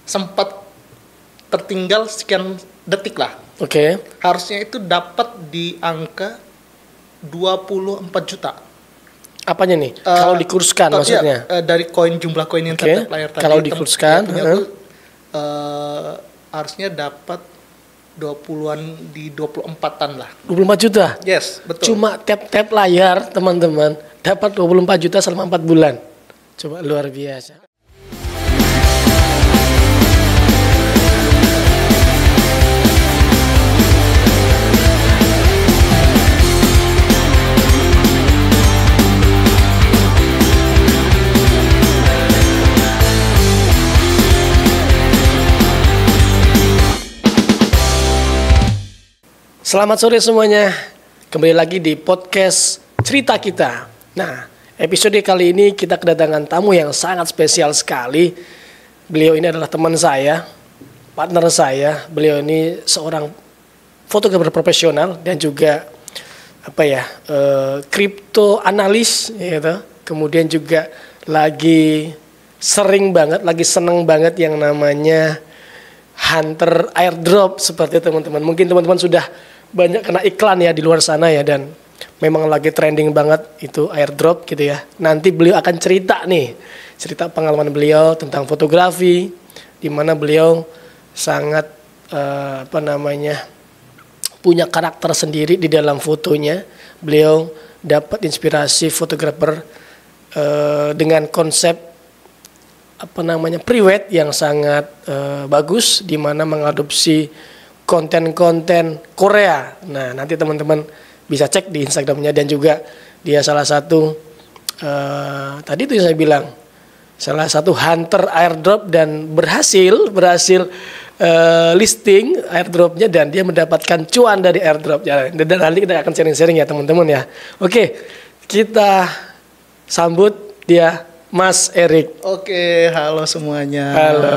sempat tertinggal sekian detik lah. Oke. Harusnya itu dapat di angka 24 juta. Apanya nih? Kalau dikurskan maksudnya? Iya, dari jumlah koin yang tap layar tadi. Kalau dikurskan, harusnya dapat 20-an di 24-an lah. 24 juta? Yes, betul. Cuma tap layar, teman-teman, dapat 24 juta selama 4 bulan. Coba luar biasa. Selamat sore semuanya, kembali lagi di podcast Cerita Kita. Nah, episode kali ini kita kedatangan tamu yang sangat spesial sekali. Beliau ini adalah teman saya, partner saya. Beliau ini seorang fotografer profesional dan juga kripto analis, gitu. Kemudian juga lagi seneng banget yang namanya hunter airdrop seperti teman-teman. Mungkin teman-teman sudah banyak kena iklan ya di luar sana ya, dan memang lagi trending banget itu airdrop gitu ya. Nanti beliau akan cerita pengalaman beliau tentang fotografi, di mana beliau sangat punya karakter sendiri di dalam fotonya. Beliau dapat inspirasi fotografer dengan konsep prewed yang sangat bagus, di mana mengadopsi konten-konten Korea. Nah, nanti teman-teman bisa cek di Instagramnya, dan juga dia salah satu tadi itu yang saya bilang, salah satu hunter airdrop dan berhasil listing airdropnya, dan dia mendapatkan cuan dari airdrop ya. Dan nanti kita akan sharing-sharing ya teman-teman ya. Oke, kita sambut dia, Mas Erik. Oke, halo semuanya. Halo.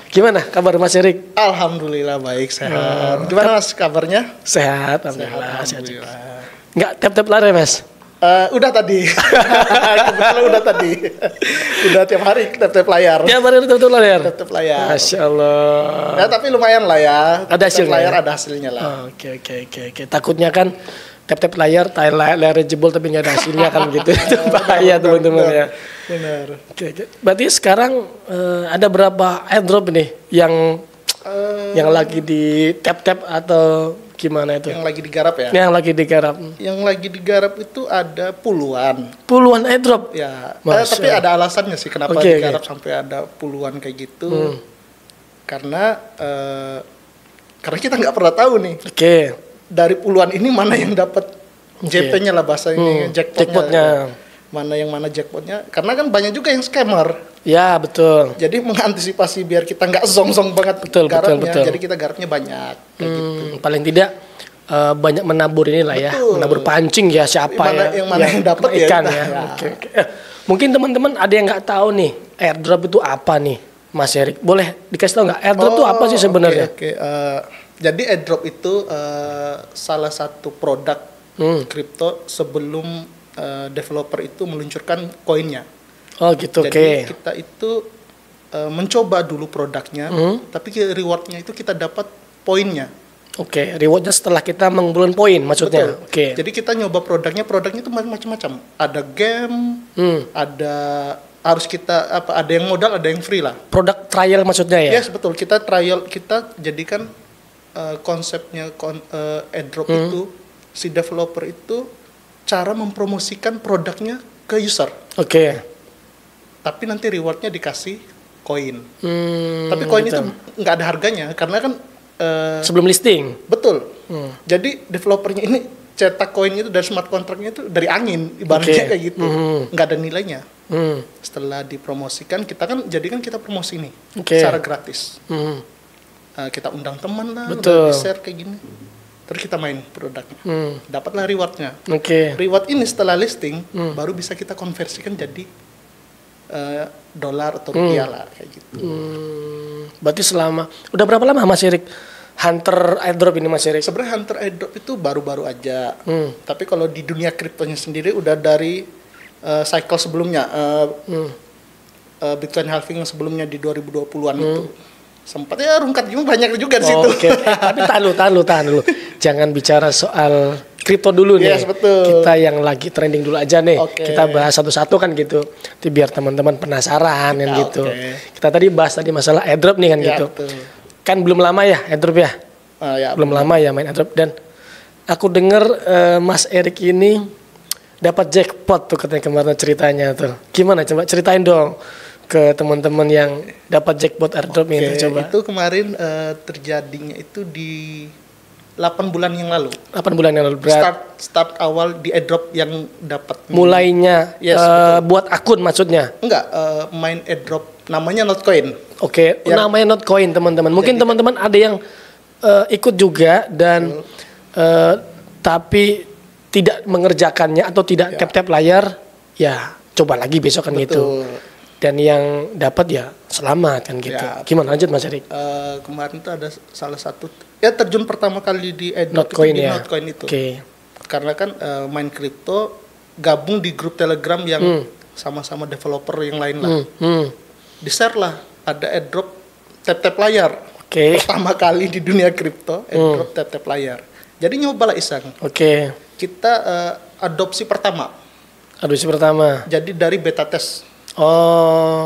Gimana kabar Mas Erik? Alhamdulillah baik, sehat. Gimana Mas kabarnya? Sehat, alhamdulillah. Enggak tap-tap layar Mas? Udah tadi. Kebetulan udah tadi. Udah tiap hari tap-tap layar. Tiap hari tap-tap layar? Tap-tap layar. Masya Allah. Ya tapi lumayan lah ya. Ada hasilnya? Layar ada hasilnya lah. Oke. Takutnya kan tap-tap layar jebol tapi nggak ada hasilnya kan gitu. Itu bahaya teman-teman ya. Benar. Oke. Berarti sekarang ada berapa airdrop nih yang lagi di tap-tap atau gimana itu? Yang lagi digarap ya? Yang lagi digarap. Yang lagi digarap itu ada puluhan. Puluhan airdrop? Ya. Tapi ada alasannya sih kenapa digarap sampai ada puluhan kayak gitu. Karena kita nggak pernah tahu nih. Oke. Dari puluhan ini mana yang dapat JP-nya lah bahasanya, jackpotnya. Mana jackpotnya, karena kan banyak juga yang scammer. Ya betul. Jadi mengantisipasi biar kita nggak zong banget garapnya, jadi kita garapnya banyak kayak gitu. Paling tidak banyak menabur inilah ya, menabur pancing ya, siapa yang dapat ikan ya. Oke. Mungkin teman-teman ada yang nggak tahu nih airdrop itu apa nih, Mas Erik? Boleh dikasih tahu nggak airdrop itu apa sih sebenarnya? Jadi airdrop itu salah satu produk kripto sebelum developer itu meluncurkan koinnya. Oh gitu. Jadi kita itu mencoba dulu produknya, tapi rewardnya itu kita dapat poinnya. Oke, rewardnya setelah kita mengumpulkan poin maksudnya. Betul. Oke. Jadi kita nyoba produknya itu macam-macam. Ada game, ada harus kita ada yang modal, ada yang free lah. Produk trial maksudnya ya? Yes, betul. Kita trial, kita jadikan konsepnya airdrop itu, si developer itu cara mempromosikan produknya ke user. Oke. Tapi nanti rewardnya dikasih koin. Tapi koin itu nggak ada harganya karena kan sebelum listing. Betul. Jadi developernya ini cetak koin itu dari smart contract-nya itu dari angin, ibaratnya kayak gitu. Nggak ada nilainya. Setelah dipromosikan, kita promosi nih secara gratis. Kita undang teman lah, udah di-share kayak gini. Terus kita main produknya, dapatlah rewardnya. Reward ini setelah listing baru bisa kita konversikan jadi dolar atau rupiah lah kayak gitu. Berarti udah berapa lama Mas Erik hunter airdrop ini Mas Erik? Sebenarnya hunter airdrop itu baru-baru aja. Tapi kalau di dunia kriptonya sendiri udah dari cycle sebelumnya, Bitcoin halving yang sebelumnya di 2020-an itu. Sempat ya rungkat juga banyak juga di situ. Oke. Tapi tahan dulu. Jangan bicara soal kripto dulu nih. Yes, betul. Kita yang lagi trending dulu aja nih. Okay. Kita bahas satu-satu kan gitu. Jadi biar teman-teman penasaran kan gitu. Okay. Kita tadi bahas masalah airdrop nih kan gitu. Betul. Kan belum lama ya airdrop ya? Belum lama ya main airdrop, dan aku dengar Mas Erik ini dapat jackpot tuh katanya kemarin ceritanya tuh. Gimana, coba ceritain dong ke teman-teman yang dapat jackpot airdrop ini coba. Itu kemarin terjadinya itu di 8 bulan yang lalu. 8 bulan yang lalu. Start awal di airdrop yang dapat. Mulainya buat akun maksudnya? Enggak, main airdrop namanya Notcoin. Oke, namanya Notcoin teman-teman. Mungkin teman-teman ada yang ikut juga dan tapi tidak mengerjakannya atau tidak tap-tap layar, ya coba lagi besok kan gitu. Dan yang dapat ya selamat kan gitu. Ya. Gimana lanjut Mas Erik? Kemarin tuh ada salah satu terjun pertama kali di airdrop Notcoin itu, di ya. Notcoin itu. Okay. Karena kan main kripto gabung di grup Telegram yang sama-sama developer yang lain lah. Di-share lah ada airdrop tap-tap layar. Pertama kali di dunia kripto airdrop tap-tap layar. Jadi nyoba lah iseng. Kita adopsi pertama. Jadi dari beta test.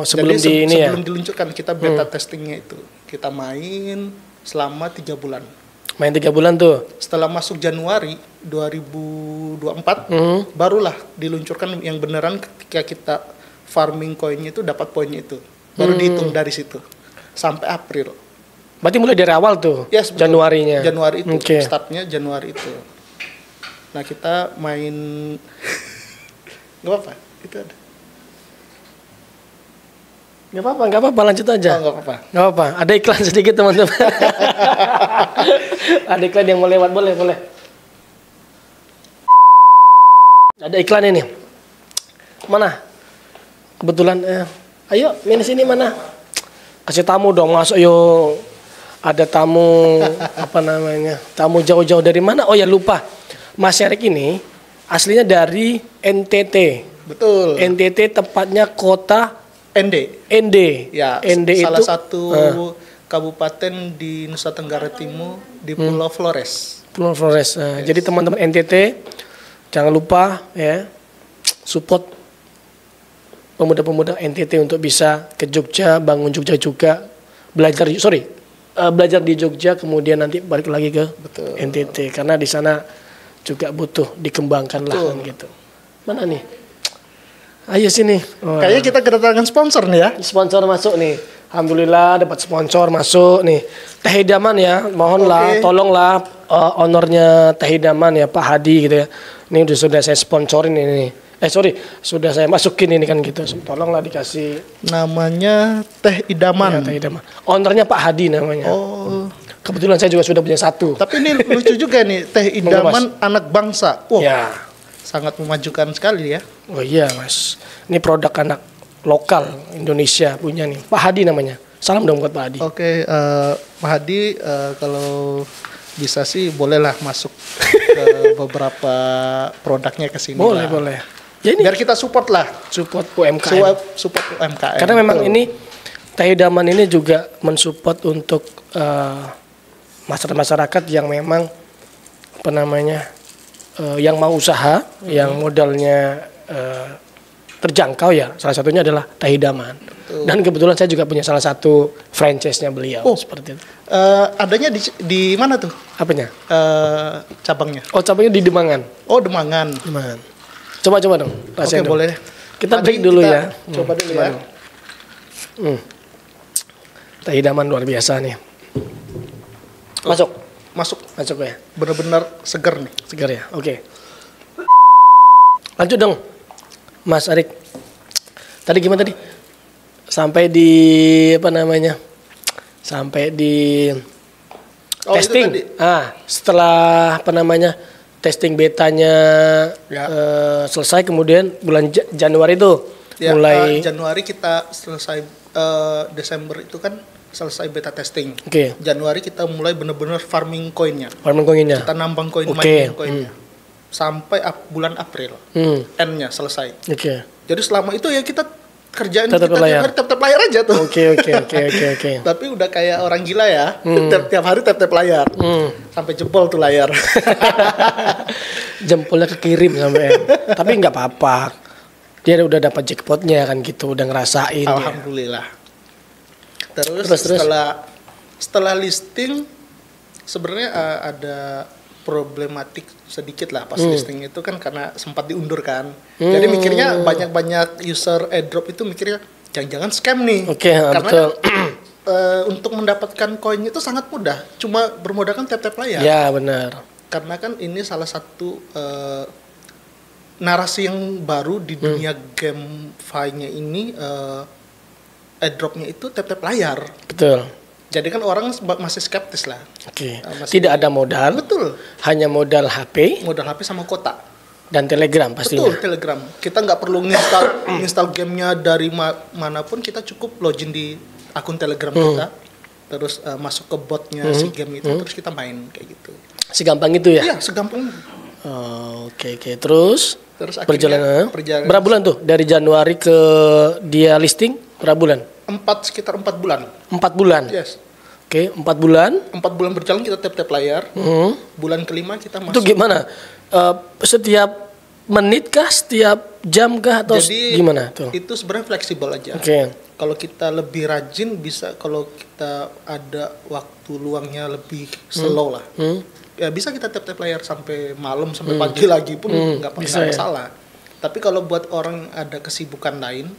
Sebelum sebelum diluncurkan kita beta testingnya itu. Kita main selama 3 bulan. Main 3 bulan tuh. Setelah masuk Januari 2024 barulah diluncurkan yang beneran ketika kita farming koinnya itu dapat poinnya itu. Baru dihitung dari situ sampai April. Berarti mulai dari awal tuh, yes, Januarinya. Januari itu, startnya Januari itu. Nah kita main, nggak apa-apa, itu ada. Nggak apa-apa, lanjut aja. Nggak apa-apa. Ada iklan sedikit teman-teman. Ada iklan yang mau lewat, boleh. Ada iklan ini. Mana? Kebetulan, ayo main sini mana? Kasih tamu dong, masuk yuk. Ada tamu tamu jauh-jauh dari mana? Oh ya lupa, Mas Erik ini aslinya dari NTT. Betul. NTT tepatnya kota ND. Ya, ND salah itu satu kabupaten di Nusa Tenggara Timur di Pulau Flores. Pulau Flores. Jadi teman-teman NTT jangan lupa ya support pemuda-pemuda NTT untuk bisa ke Jogja, bangun Jogja juga, belajar di Jogja, kemudian nanti balik lagi ke NTT karena di sana juga butuh dikembangkan lah kan gitu. Mana nih? Ayo sini. Kayaknya kita kedatangan sponsor nih ya. Sponsor masuk nih. Alhamdulillah dapat sponsor masuk nih. Teh Hidaman ya, mohonlah, tolonglah ownernya Teh Hidaman ya Pak Hadi gitu ya. Ini sudah saya sponsorin ini. Sudah saya masukin ini kan gitu. Tolonglah dikasih. Namanya Teh Idaman. Ya, Teh Idaman. Ownernya Pak Hadi namanya. Kebetulan saya juga sudah punya satu. Tapi ini lucu juga nih, Teh Idaman anak bangsa. Ya. Sangat memajukan sekali ya. Oh iya Mas. Ini produk anak lokal Indonesia punya nih. Pak Hadi namanya. Salam dong buat Pak Hadi. Oke, Pak Hadi kalau bisa sih bolehlah masuk ke beberapa produknya ke sini. Boleh. Ya ini biar kita support UMKM. Support UMKM. Karena memang ini Teh Idaman ini juga mensupport untuk masyarakat yang memang yang mau usaha, yang modalnya terjangkau ya. Salah satunya adalah Teh Idaman. Dan kebetulan saya juga punya salah satu franchise-nya beliau seperti itu. Adanya di mana tuh? Apanya? Cabangnya. Cabangnya di Demangan. Demangan. Coba dong. Oke, boleh. Kita break dulu ya. Coba dulu ya. Teh Idaman luar biasa nih. Masuk ya. Benar-benar segar nih. Segar ya. Oke. Lanjut dong, Mas Erik. Tadi gimana tadi? Sampai di Sampai di testing. Setelah testing betanya selesai, kemudian bulan Januari itu mulai Januari kita selesai, Desember itu kan selesai beta testing. Januari kita mulai benar-benar farming koinnya. Kita nambang koin, mining koinnya. Sampai bulan April, N-nya selesai. Jadi selama itu ya kita kerjaan kita tiap hari tap-tap layar aja tuh. Oke. Tapi udah kayak orang gila ya, tiap hari tap-tap layar, sampai jempol tuh layar. Jempolnya kekirim sampai. Tapi nggak apa-apa, dia udah dapat jackpotnya kan gitu, udah ngerasain. Alhamdulillah. Ya. Terus setelah listing, sebenarnya ada problematik sedikit lah pas listing itu kan karena sempat diundur kan. Jadi mikirnya banyak user airdrop itu mikirnya jangan-jangan scam nih. Karena betul. Kan, untuk mendapatkan koin itu sangat mudah, cuma bermodalkan tap-tap layar. Ya benar. Karena kan ini salah satu narasi yang baru di dunia GameFi-nya ini, airdropnya itu tap-tap layar. Betul. Jadi kan orang masih skeptis lah. Tidak ada modal. Betul. Hanya modal HP. Modal HP sama kota. Dan Telegram pastinya. Betul, Telegram. Kita nggak perlu install gamenya dari manapun, kita cukup login di akun Telegram kita. Terus masuk ke botnya si game itu, terus kita main kayak gitu. Segampang itu ya? Iya, segampang. Oke. Terus perjalanan berapa bulan tuh? Dari Januari ke dia listing berapa bulan? Sekitar 4 bulan. 4 bulan? Yes. Oke, 4 bulan. 4 bulan berjalan kita tap-tap layar. Bulan kelima kita masuk. Itu gimana? Setiap menit kah? Setiap jam kah? Atau gimana tuh? Itu sebenarnya fleksibel aja. Kalau kita lebih rajin bisa, kalau kita ada waktu luangnya lebih slow lah. Ya bisa kita tap-tap layar sampai malam, sampai pagi lagi pun nggak masalah. Tapi kalau buat orang ada kesibukan lain,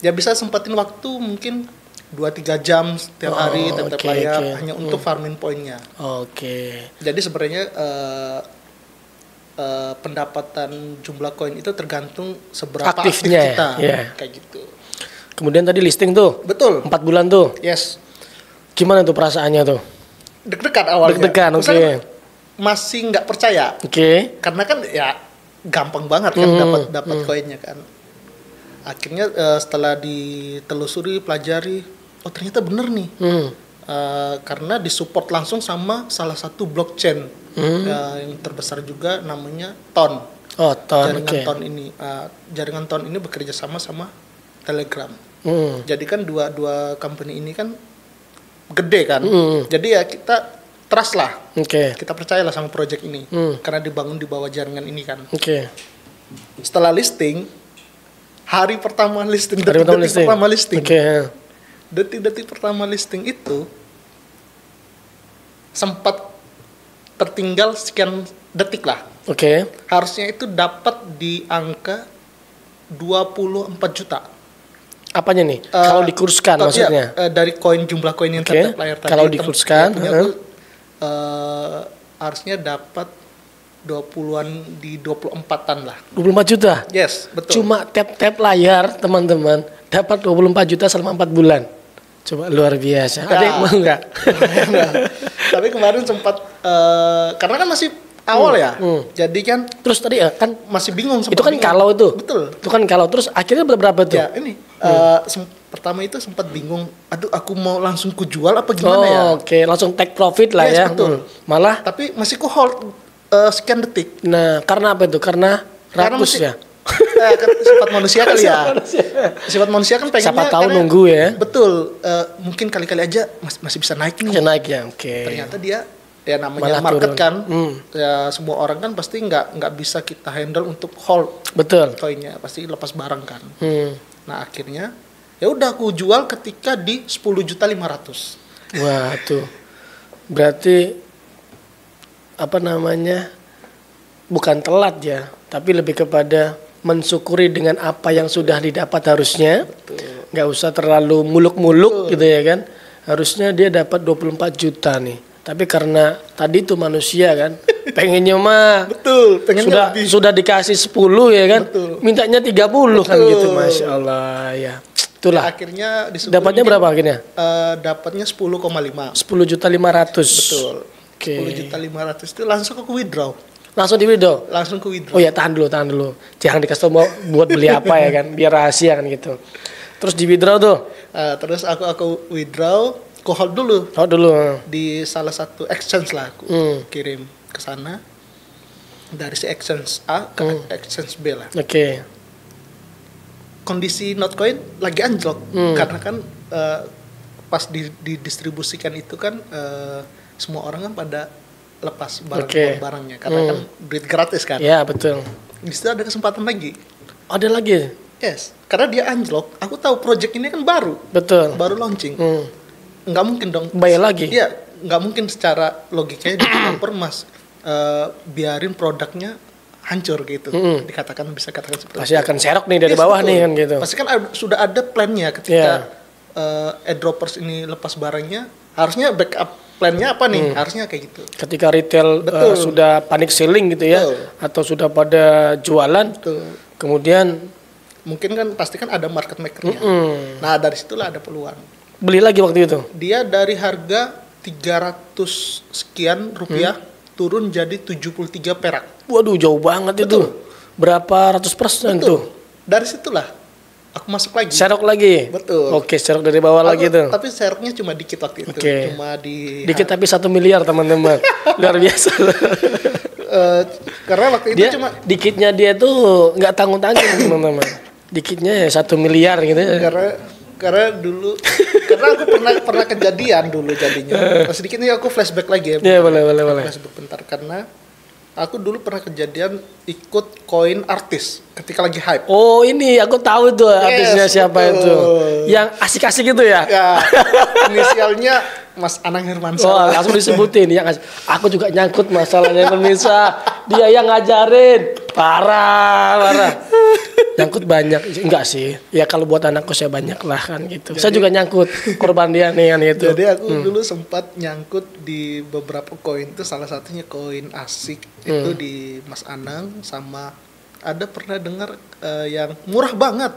ya bisa sempatin waktu mungkin 2-3 jam setiap hari tap-tap layar hanya untuk farming poinnya. Jadi sebenarnya pendapatan jumlah koin itu tergantung seberapa aktif kita. Kayak gitu. Kemudian tadi listing tuh. Betul. 4 bulan tuh. Yes. Gimana tuh perasaannya tuh? Deg-degan awalnya. Deg-degan, masih nggak percaya. Karena kan ya gampang banget kan dapat koinnya kan. Akhirnya setelah ditelusuri, pelajari, oh ternyata bener nih. Karena disupport langsung sama salah satu blockchain yang terbesar juga, namanya Ton. Jaringan Ton ini, jaringan Ton ini bekerja sama Telegram. Jadi kan dua company ini kan gede kan. Jadi ya kita trust lah. Kita percayalah sama project ini karena dibangun di bawah jaringan ini kan. Setelah listing, detik-detik pertama listing itu sempat tertinggal sekian detik lah. Harusnya itu dapat di angka 24 juta. Apanya nih? Kalau dikurskan maksudnya? Dari jumlah koin yang tap layar tadi. Kalau dikurskan, harusnya dapat 20-an di 24-an lah. 24 juta? Yes, betul. Cuma tap layar, teman-teman, dapat 24 juta selama 4 bulan. Coba luar biasa. Ada yang mau nggak? Tapi kemarin sempat, karena kan masih awal ya. Jadi kan. Terus tadi kan masih bingung. Itu kan kalau itu. Betul. Itu kan kalau. Terus akhirnya berapa tuh? Ya ini. Pertama itu sempat bingung. Aduh, aku mau langsung kujual apa gimana ya? Langsung take profit lah ya. Betul. Malah. Tapi masih ku hold sekian detik. Nah, karena apa itu? Karena rakus ya. Sifat manusia kali ya. Sifat manusia kan pengennya. Siapa tahu nunggu ya. Betul. Mungkin kali-kali aja masih bisa naik nih. Bisa naik ya. Ternyata dia. Ya namanya malah market turun. Kan, ya semua orang kan pasti nggak bisa kita handle untuk hold. Betul. Koinnya pasti lepas barang kan. Nah akhirnya ya udah aku jual ketika di 10.500.000. Wah tuh, berarti apa namanya? Bukan telat ya, tapi lebih kepada mensyukuri dengan apa yang sudah didapat harusnya. Nggak usah terlalu muluk-muluk gitu ya kan. Harusnya dia dapat 24 juta nih. Tapi karena tadi tuh manusia kan pengennya mah sudah dikasih 10 ya kan. Mintanya 30 kan gitu. Masya Allah ya. Itulah. Akhirnya dapatnya berapa akhirnya? Dapatnya 10,5. 10.500.000. Betul. 10.500.000 itu langsung aku withdraw. Langsung di withdraw? Langsung ke withdraw. Oh ya tahan dulu. Jangan dikasih tau buat beli apa ya kan. Biar rahasia kan gitu. Terus di withdraw tuh? Terus aku withdraw. Aku hold dulu di salah satu exchange lah, aku kirim ke sana dari si exchange A ke exchange B lah. kondisi Notcoin lagi anjlok karena kan pas didistribusikan itu kan semua orang kan pada lepas barangnya karena kan duit gratis kan. Iya, betul. Di situ ada kesempatan lagi. Ada lagi? Yes, karena dia anjlok. Aku tahu project ini kan baru. Betul. Baru launching. Nggak mungkin dong. Bayar lagi? Iya, nggak mungkin secara logikanya developer biarin produknya hancur gitu. Bisa katakan seperti pasti itu. Akan serok nih dari bawah betul. Nih kan gitu. Pasti kan sudah ada plan-nya ketika airdroppers ini lepas barangnya, harusnya backup plan-nya apa nih? Harusnya kayak gitu. Ketika retail sudah panic selling gitu ya, atau sudah pada jualan, kemudian mungkin kan pasti kan ada market maker-nya. Nah, dari situlah ada peluang. Beli lagi waktu itu? Dia dari harga 300 sekian rupiah turun jadi 73 perak. Waduh, jauh banget itu. Berapa ratus % tuh? Dari situlah aku masuk lagi. Serok lagi? Betul. Oke, serok dari bawah lagi tuh. Tapi seroknya cuma dikit waktu itu. Cuma dikit tapi 1 miliar teman-teman. Luar biasa. Karena waktu itu dia, cuma dikitnya dia tuh nggak tanggung-tanggung teman-teman. Dikitnya ya 1 miliar gitu ya. Karena dulu aku pernah kejadian dulu jadinya. Sedikit nih aku flashback lagi ya. Iya, boleh. Flashback bentar karena aku dulu pernah kejadian ikut koin artis ketika lagi hype. Oh, ini aku tahu tuh artisnya siapa itu. Yang asik-asik gitu ya? Ya. Inisialnya Mas Anang Hermansyah. Oh, langsung disebutin yang aku juga nyangkut masalahnya Indonesia. Dia yang ngajarin. Parah. Nyangkut banyak. Enggak sih. Ya kalau buat anakku saya banyak lah kan gitu. Jadi, saya juga nyangkut korban dia nih kan gitu. Jadi aku dulu sempat nyangkut di beberapa koin tuh, salah satunya koin asik itu di Mas Anang, sama ada pernah dengar yang murah banget.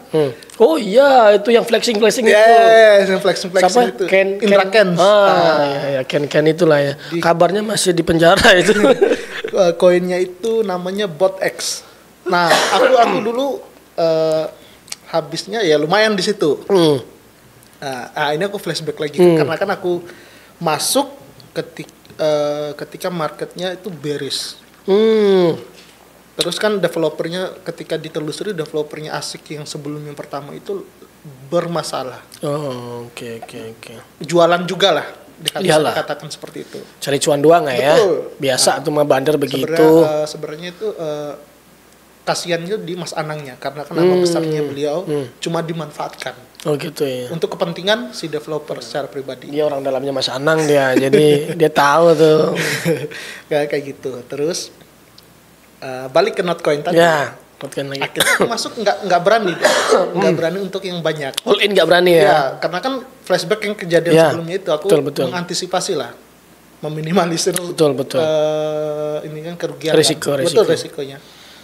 Oh iya, itu yang flexing itu. Yes, yang flexing itu. Indra Ken. Ya Ken itulah ya. Kabarnya masih di penjara itu. Koinnya itu namanya BotX. Nah, aku dulu habisnya ya lumayan di situ. Nah, ini aku flashback lagi karena kan aku masuk ketika marketnya itu bearish. Terus kan developernya ketika ditelusuri developernya asik yang sebelum yang pertama itu bermasalah. Oh, oke. Jualan juga lah dikatakan seperti itu. Cari cuan doang ya. Biasa tuh mah bandar begitu. Sebenarnya itu kasihannya di Mas Anangnya karena kan nama besarnya beliau cuma dimanfaatkan. Oh gitu ya. Untuk kepentingan si developer secara pribadi. Dia orang dalamnya Mas Anang dia, jadi dia tahu tuh. Kayak gitu. Terus balik ke Notcoin tadi. Ya, Notcoin lagi. Akhirnya aku masuk nggak berani, nggak berani untuk yang banyak. All in nggak berani ya? Ya, karena kan flashback yang kejadian sebelumnya itu aku mengantisipasi lah, meminimalisir. Betul. Ini kan kerugian. Resiko. Betul resikonya.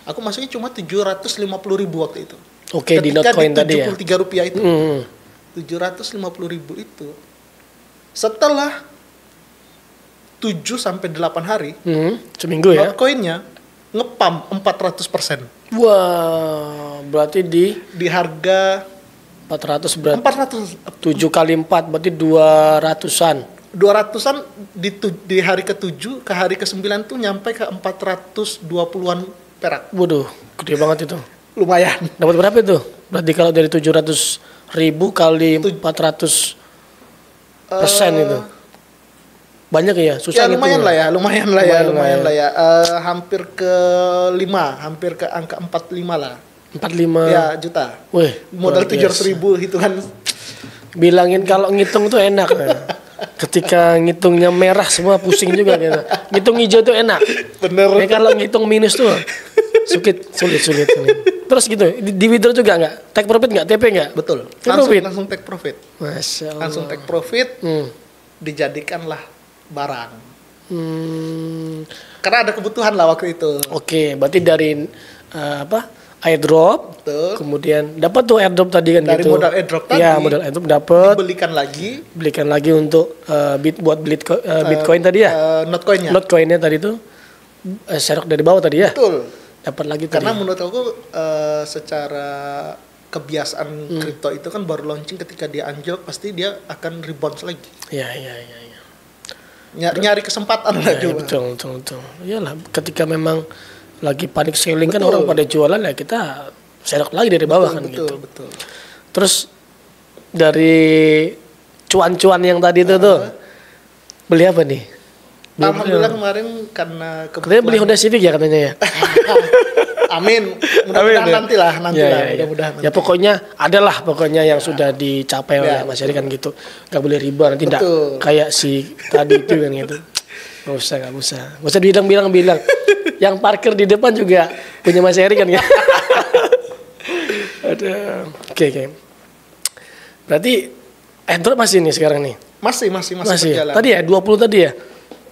Aku masuknya cuma 750.000 waktu itu. Oke, di Notcoin tadi ya. Rp73 itu. 750.000 itu. Setelah 7-8 hari, seminggu ya. Notcoinnya ngepam 400%. Wah, berarti di harga 400 berarti 7 kali 4 berarti 200-an. 200-an di hari ke-7 ke hari ke-9 tuh nyampe ke 420-an perak. Waduh, gede banget itu. Lumayan. Dapat berapa itu? Berarti kalau dari 700.000 kali 400% itu. Banyak ya, susah ya, lumayan lah ya. Hampir ke 5, hampir ke angka 45 lah. 45 ya juta. Wih, modal 700.000 hitungan. Bilangin kalau ngitung tuh enak. Ketika ngitungnya merah semua pusing juga gitu. Ngitung hijau tuh enak. Bener. Ya kalau ngitung minus tuh sulit. Terus gitu, di withdraw juga nggak? Take profit nggak? TP nggak? Betul. Langsung take profit. Masya Allah. Langsung take profit. Dijadikanlah barang. Karena ada kebutuhan lah waktu itu. Oke, berarti dari airdrop. Betul. Kemudian dapat tuh airdrop tadi kan dari gitu. Dari modal airdrop tadi. Ya, modal airdrop dapat. Belikan lagi untuk buat Bitcoin tadi ya. Notcoinnya tadi tuh serok dari bawah tadi ya. Betul. Dapat lagi karena tadi. Menurut aku secara kebiasaan kripto itu kan baru launching, ketika dia anjlok pasti dia akan rebound lagi. Iya. Nyari kesempatan lah coba. Betul. Iyalah, ketika memang lagi panik selling kan orang pada jualan ya kita serok lagi dari bawah kan gitu. Betul. Terus dari cuan-cuan yang tadi itu tuh beli apa nih? Alhamdulillah kemarin karena katanya beli Honda Civic ya katanya ya. Amin. Mudah-mudahan nantilah. Mudah-mudahan. Ya pokoknya adalah yang sudah dicapai oleh Mas Erik kan gitu. Gak boleh riba nanti tidak kayak si tadi itu kan gitu. Gak usah bilang. Yang parkir di depan juga punya Mas Erik kan ya. Aduh. Oke. Berarti airdrop masih nih sekarang nih. Masih berjalan. Tadi ya 20 tadi ya.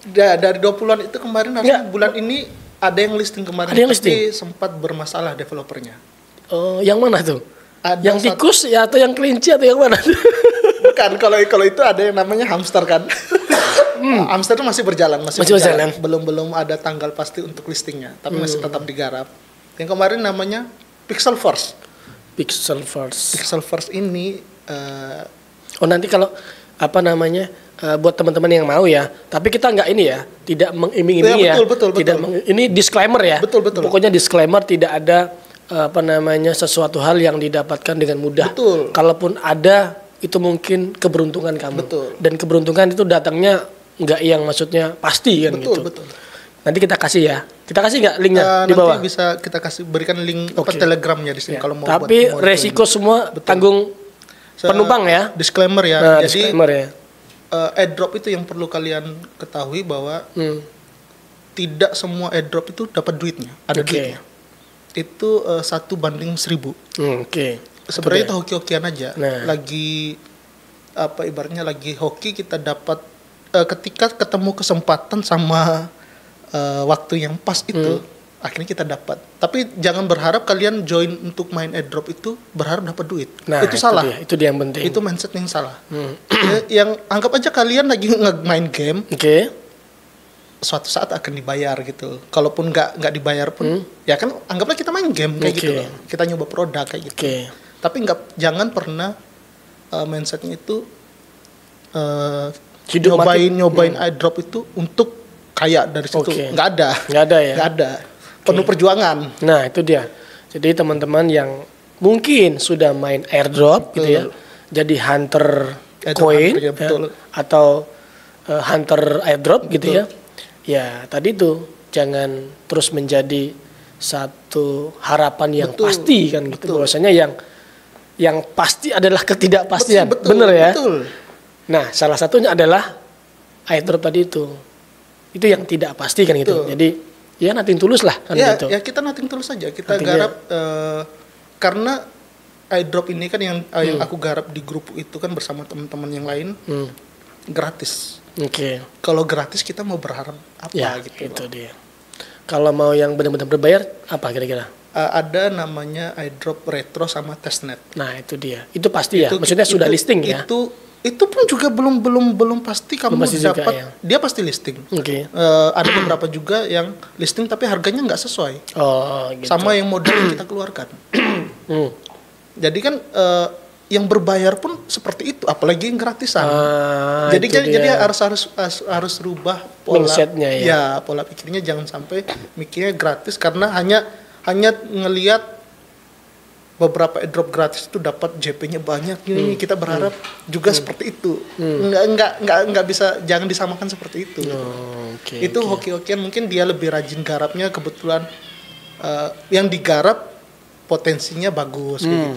Dari 20-an itu kemarin bulan ini ada yang listing kemarin. Tapi sempat bermasalah developernya. Oh, yang mana tuh? Yang tikus ya atau yang kelinci atau yang mana? Bukan, kalau itu ada yang namanya hamster kan. Hamster itu masih berjalan. Belum ada tanggal pasti untuk listingnya, tapi masih tetap digarap. Yang kemarin namanya Pixel Force ini nanti kalau apa namanya buat teman-teman yang mau ya, tapi kita nggak ini ya, tidak mengiming-iming ya, betul. Ini disclaimer ya, betul. Pokoknya disclaimer, tidak ada apa namanya sesuatu hal yang didapatkan dengan mudah. Betul. Kalaupun ada itu mungkin keberuntungan kamu. Betul. Dan keberuntungan itu datangnya nggak yang maksudnya pasti kan gitu. Betul. Nanti kita kasih nggak linknya di bawah. Nanti bisa kita berikan link Telegramnya di sini kalau mau. Tapi resiko semua tanggung penumpang ya. Disclaimer ya. Jadi disclaimer ya. Airdrop itu yang perlu kalian ketahui bahwa tidak semua airdrop itu dapat duitnya. Ada duitnya. Itu 1:1000. Sebenarnya itu hoki-hokian aja. Lagi apa ibaratnya lagi hoki kita dapat ketika ketemu kesempatan sama waktu yang pas itu akhirnya kita dapat. Tapi jangan berharap kalian join untuk main airdrop itu berharap dapat duit. Itu salah. Itu dia yang penting. Itu mindset yang salah. Yang anggap aja kalian lagi main game. Suatu saat akan dibayar gitu. Kalaupun nggak dibayar pun, ya kan anggaplah kita main game kayak gitu. Kita nyoba produk kayak gitu. Tapi jangan pernah mindsetnya itu nyobain airdrop itu untuk kaya dari situ. Nggak ada ya. Nggak ada. Penuh perjuangan. Nah itu dia. Jadi teman-teman yang mungkin sudah main airdrop gitu ya, jadi hunter coin atau hunter airdrop gitu ya. Ya tadi itu jangan terus menjadi satu harapan yang pasti kan gitu. Bahwasanya yang pasti adalah ketidakpastian. Bener ya. Nah salah satunya adalah airdrop tadi itu yang tidak pasti kan gitu. Jadi ya nothing tulus lah kan gitu. Ya kita nothing tulus saja. Kita garap karena airdrop ini kan yang aku garap di grup itu kan bersama teman-teman yang lain gratis. Kalau gratis kita mau berharap apa gitu. Itu dia. Kalau mau yang benar-benar berbayar apa kira-kira? Ada namanya airdrop retro sama testnet. Nah itu dia. Itu pasti ya. Maksudnya sudah listing ya. Itu pun juga belum pasti kamu dapat. Ya? Dia pasti listing. Ada beberapa juga yang listing tapi harganya nggak sesuai. Gitu. Sama yang modal yang kita keluarkan. Jadi kan yang berbayar pun seperti itu, apalagi yang gratisan. Jadi harus rubah pola mindsetnya ya. Pola pikirnya jangan sampai mikirnya gratis karena hanya ngelihat beberapa airdrop gratis itu dapat JP-nya banyak. Ini kita berharap juga seperti itu. Nggak bisa, jangan disamakan seperti itu. Itu hoki-hokian, mungkin dia lebih rajin garapnya, kebetulan yang digarap potensinya bagus gitu.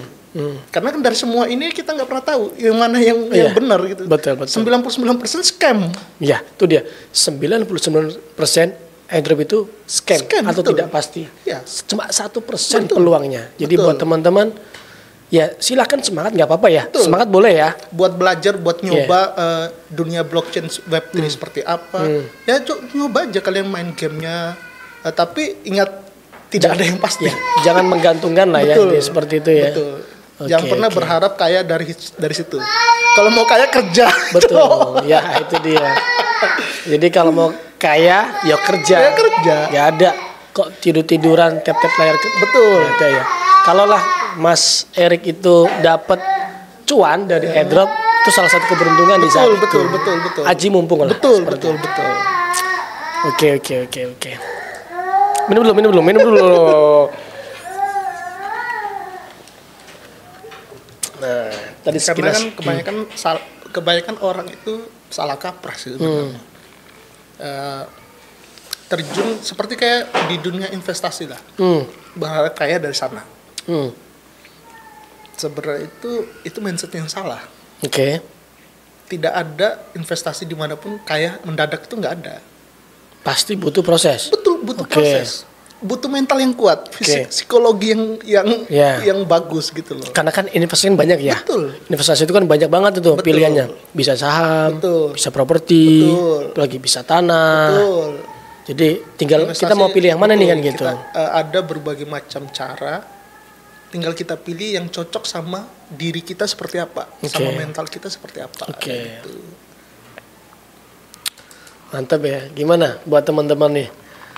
Karena kan dari semua ini kita nggak pernah tahu yang mana yang benar gitu. Betul. 99% scam. Ya, itu dia. 99% airdrop itu scam atau tidak pasti. Ya. Cuma 1% peluangnya. Jadi buat teman-teman ya silakan semangat, nggak apa-apa ya. Semangat boleh ya. Buat belajar, buat nyoba dunia blockchain Web3 seperti apa. Ya nyoba aja kalian main gamenya. Tapi ingat tidak ada yang pasti. Jangan menggantungkan lah ya seperti itu ya. Betul. Jangan pernah berharap kaya dari situ. Kalau mau kaya kerja. Betul. Ya itu dia. Jadi kalau mau kaya ya kerja. Gak ada kok tiduran tap-tap layar. Betul. Ada ya. Kalaulah Mas Erik itu dapat cuan dari airdrop, itu salah satu keberuntungan di saat itu. Betul. Aji mumpung lah. Betul. Oke. Minum dulu. tadi karena sekilas. kan kebanyakan orang itu salah kaprah sih sebenarnya. Terjun seperti kayak di dunia investasi lah, berharap kaya dari sana. Sebenarnya itu mindset yang salah. Oke. Tidak ada investasi dimanapun kaya mendadak, itu nggak ada. Pasti butuh proses. Betul, butuh proses. Butuh mental yang kuat, psikologi yang bagus gitu loh. Karena kan investasi banyak ya. Betul. Investasi itu kan banyak banget itu pilihannya. Bisa saham, bisa properti, lagi bisa tanah. Betul. Jadi tinggal investasi, kita mau pilih yang mana nih kan gitu. Ada berbagai macam cara. Tinggal kita pilih yang cocok sama diri kita seperti apa, sama mental kita seperti apa. Gitu. Mantap ya. Gimana buat teman-teman nih?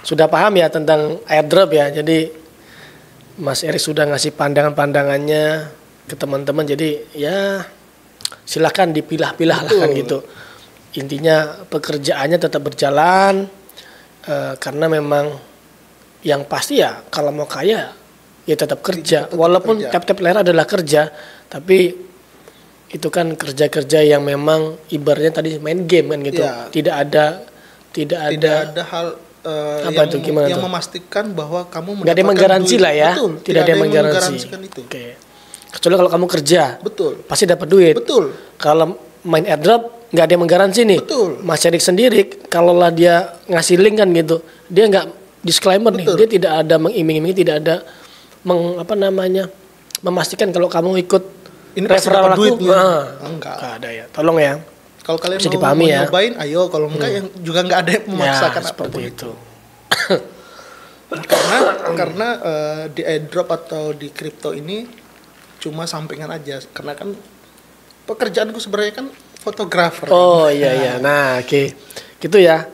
Sudah paham ya tentang airdrop ya. Jadi Mas Erik sudah ngasih pandangan-pandangannya ke teman-teman. Jadi ya silakan dipilah-pilah lah kan gitu. Intinya pekerjaannya tetap berjalan karena memang yang pasti ya kalau mau kaya ya tetap kerja. Walaupun tap-tap layar adalah kerja, tapi itu kan kerja-kerja yang memang ibaratnya tadi main game kan gitu. Ya. Tidak ada hal yang memastikan bahwa kamu nggak ada yang menggaransi lah ya. Betul, tidak ada yang menggaransikan itu. Kecuali kalau kamu kerja, pasti dapat duit. Kalau main airdrop nggak ada yang menggaransi nih. Mas Erik sendiri kalau lah dia ngasih link kan gitu, dia nggak disclaimer nih, dia tidak ada mengiming-imingi, tidak ada memastikan kalau kamu ikut ini referral aku. Enggak ada ya. Tolong ya. Kalau kalian mau nyobain, ayo. Kalau enggak, yang juga nggak ada yang memaksakan apapun itu. karena di airdrop atau di kripto ini cuma sampingan aja. Karena kan pekerjaanku sebenarnya kan fotografer. Oh iya. Nah, oke. Gitu ya.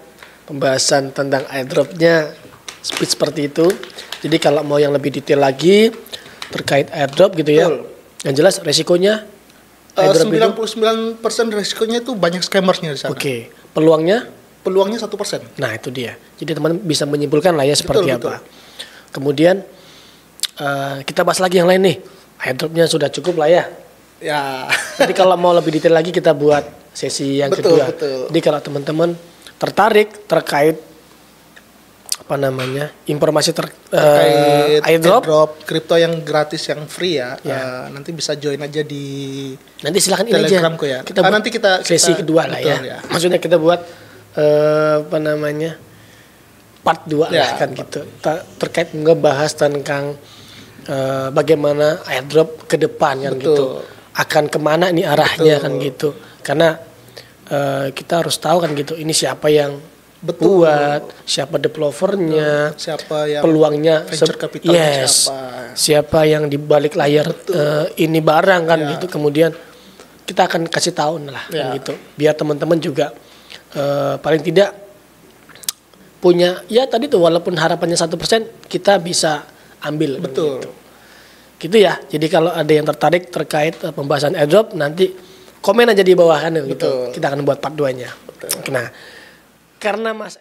Pembahasan tentang airdropnya seperti itu. Jadi kalau mau yang lebih detail lagi terkait airdrop gitu ya. Yang jelas resikonya 99% resikonya itu banyak scammersnya di sana. Oke. Peluangnya 1%. Nah, itu dia. Jadi teman bisa menyimpulkan lah ya seperti apa. Kemudian kita bahas lagi yang lain nih. Airdropnya sudah cukup lah ya. Ya. Jadi kalau mau lebih detail lagi kita buat sesi yang kedua. Jadi kalau teman-teman tertarik terkait informasi terkait airdrop kripto yang gratis, yang free ya. Nanti bisa join aja di silakan Telegramku ya. Nanti kita sesi kedua lah ya. Maksudnya kita buat part 2 lah kan gitu. Terkait ngebahas tentang bagaimana airdrop ke depan kan gitu. Akan kemana nih arahnya kan gitu. Karena kita harus tahu kan gitu, ini siapa yang buat, siapa developernya, siapa yang peluangnya, venture capitalnya, siapa yang di balik layar ini barang kan gitu. Kemudian kita akan kasih tahu lah kan gitu, biar teman-teman juga paling tidak punya ya tadi tuh, walaupun harapannya 1% kita bisa ambil. Betul. Gitu ya. Jadi kalau ada yang tertarik terkait pembahasan airdrop, nanti komen aja di bawah kan gitu. Kita akan buat part 2-nya. Nah, karena Mas